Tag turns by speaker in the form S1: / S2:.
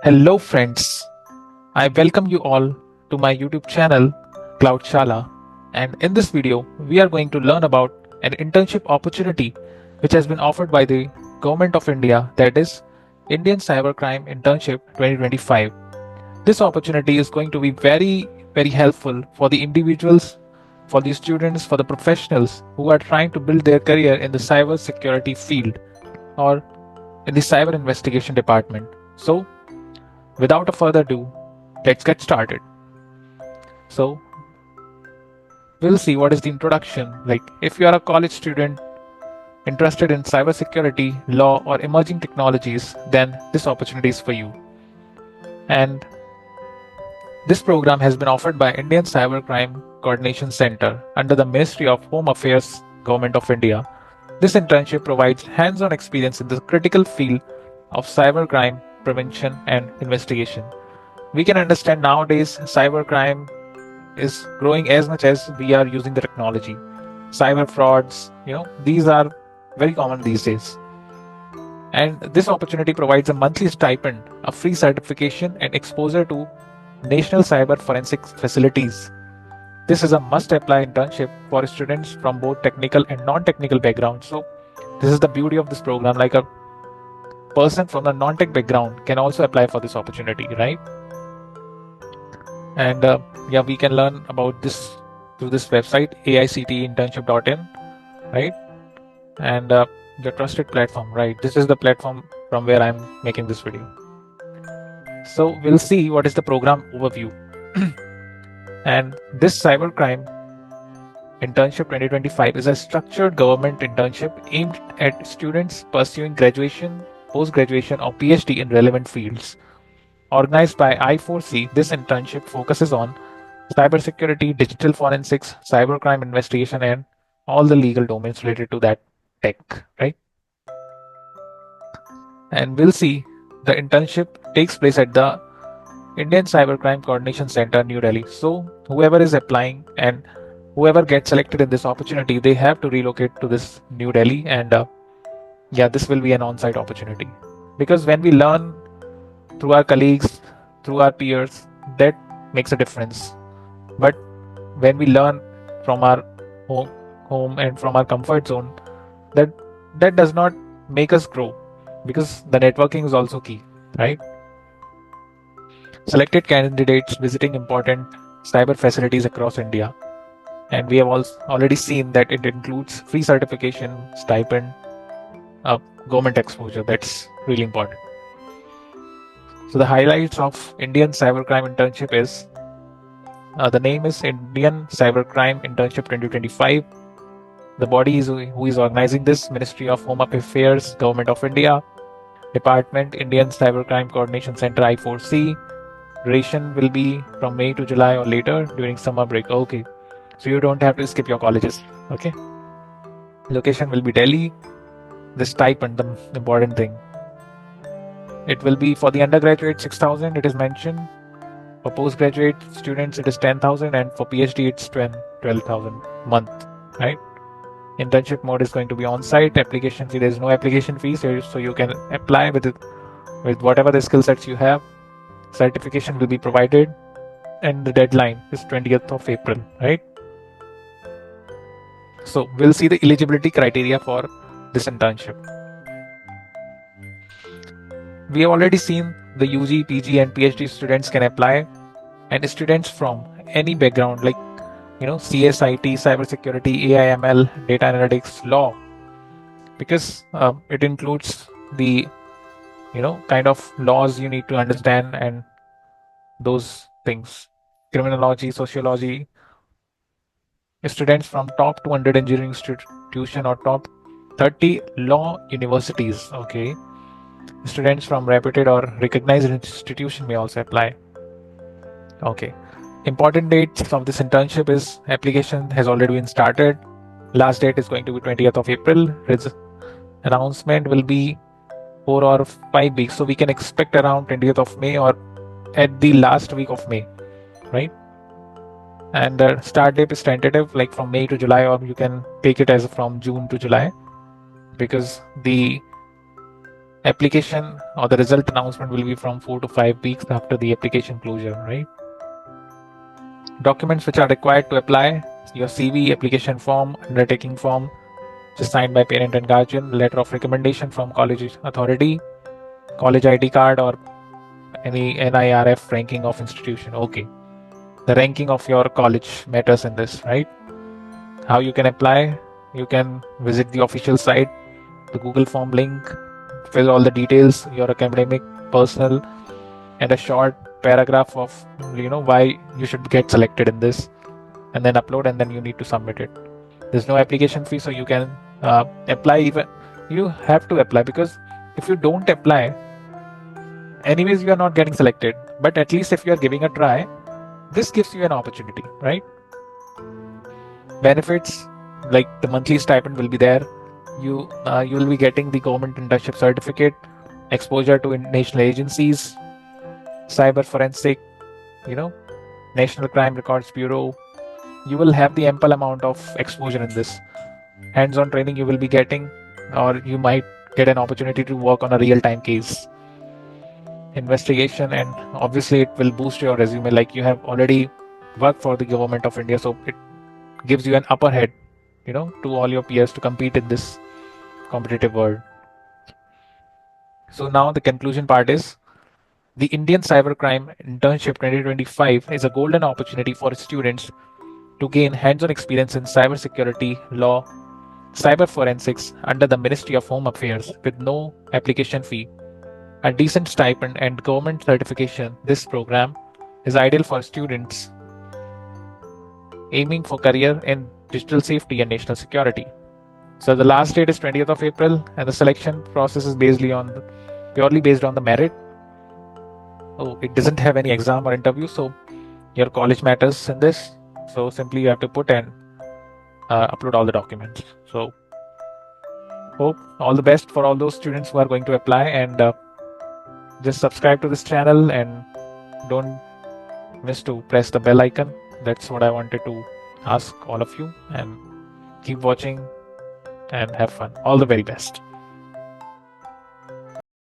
S1: Hello friends, I welcome you all to my YouTube channel CloudShala, and in this video we are going to learn about an internship opportunity which has been offered by the Government of India, that is Indian Cyber Crime Internship 2025. This opportunity is going to be very helpful for the individuals, for the students, for the professionals who are trying to build their career in the cyber security field or in the cyber investigation department. So without a further ado, let's get started. So we'll see what is the introduction. Like if you are a college student interested in cybersecurity, law, or emerging technologies, then this opportunity is for you. And this program has been offered by Indian Cyber Crime Coordination Center under the Ministry of Home Affairs, Government of India. This internship provides hands-on experience in the critical field of cybercrime prevention and investigation. We can understand nowadays cybercrime is growing as much as we are using the technology. Cyber frauds, these are very common these days. And this opportunity provides a monthly stipend, a free certification, and exposure to national cyber forensic facilities. This is a must-apply internship for students from both technical and non-technical backgrounds. So this is the beauty of this program. Like a person from a non-tech background can also apply for this opportunity, right? And we can learn about this through this website, aictinternship.in, right? And your trusted platform, right? This is the platform from where I'm making this video. So we'll see what is the program overview. And this Cybercrime Internship 2025 is a structured government internship aimed at students pursuing graduation, post-graduation, or PhD in relevant fields. Organized by I4C, this internship focuses on cybersecurity, digital forensics, cybercrime investigation, and all the legal domains related to that tech, right? And we'll see the internship takes place at the Indian Cyber Crime Coordination Center, New Delhi. So whoever is applying and whoever gets selected in this opportunity, they have to relocate to this New Delhi, and this will be an on-site opportunity. Because when we learn through our colleagues, through our peers, that makes a difference. But when we learn from our home and from our comfort zone, that does not make us grow, because the networking is also key, right? Selected candidates visiting important cyber facilities across India. And we have already seen that it includes free certification, stipend, government exposure. That's really important. So the highlights of Indian Cybercrime Internship is, the name is Indian Cybercrime Internship 2025. The body who is organizing this, Ministry of Home Affairs, Government of India. Department, Indian Cybercrime Coordination Center, I4C. Duration will be from May to July or later during summer break. Okay, so you don't have to skip your colleges. Okay. Location will be Delhi. The stipend, the important thing. It will be for the undergraduate 6,000. It is mentioned. For postgraduate students, it is 10,000, and for PhD, it's 12,000 month. Right. Internship mode is going to be on-site. Application fee, there is no application fee, so you can apply with whatever the skill sets you have. Certification will be provided, and the deadline is 20th of April, right? So we'll see the eligibility criteria for this internship. We have already seen the UG, PG, and PhD students can apply, and students from any background like CSIT, cybersecurity, AI/ML, data analytics, law, because it includes the kind of laws you need to understand and those things, criminology, sociology. Students from top 200 engineering institution or top 30 law universities. Okay, students from reputed or recognized institution may also apply. Okay. Important dates of this internship is application has already been started. Last date is going to be 20th of April. Announcement will be 4 or 5 weeks. So we can expect around 20th of May or at the last week of May, right? And the start date is tentative, like from May to July, or you can take it as from June to July, because the application or the result announcement will be from 4 to 5 weeks after the application closure, right? Documents which are required to apply: your CV, application form, undertaking form, just signed by parent and guardian, letter of recommendation from college authority, college ID card, or any NIRF ranking of institution. Okay, the ranking of your college matters in this, right? How you can apply: you can visit the official site, the Google form link, fill all the details, your academic, personal, and a short paragraph of why you should get selected in this, and then upload, and then you need to submit it. There's no application fee, so you can apply. Even you have to apply, because if you don't apply, anyways you are not getting selected. But at least if you are giving a try, this gives you an opportunity, right? Benefits: like the monthly stipend will be there. You will be getting the government internship certificate, exposure to national agencies, cyber forensic, National Crime Records Bureau. You will have the ample amount of exposure in this. Hands-on training you will be getting, or you might get an opportunity to work on a real-time case investigation, and obviously it will boost your resume, like you have already worked for the government of India, so it gives you an upper head, to all your peers to compete in this competitive world. So now the conclusion part is: the Indian Cyber Crime Internship 2025 is a golden opportunity for students to gain hands-on experience in cybersecurity, law, cyber forensics under the Ministry of Home Affairs with no application fee, a decent stipend, and government certification. This program is ideal for students aiming for career in digital safety and national security. So the last date is 20th of April, and the selection process is purely based on the merit. Oh, it doesn't have any exam or interview, so your college matters in this. So simply you have to put and upload all the documents. So hope all the best for all those students who are going to apply, and just subscribe to this channel and don't miss to press the bell icon. That's what I wanted to ask all of you, and keep watching and have fun. All the very best.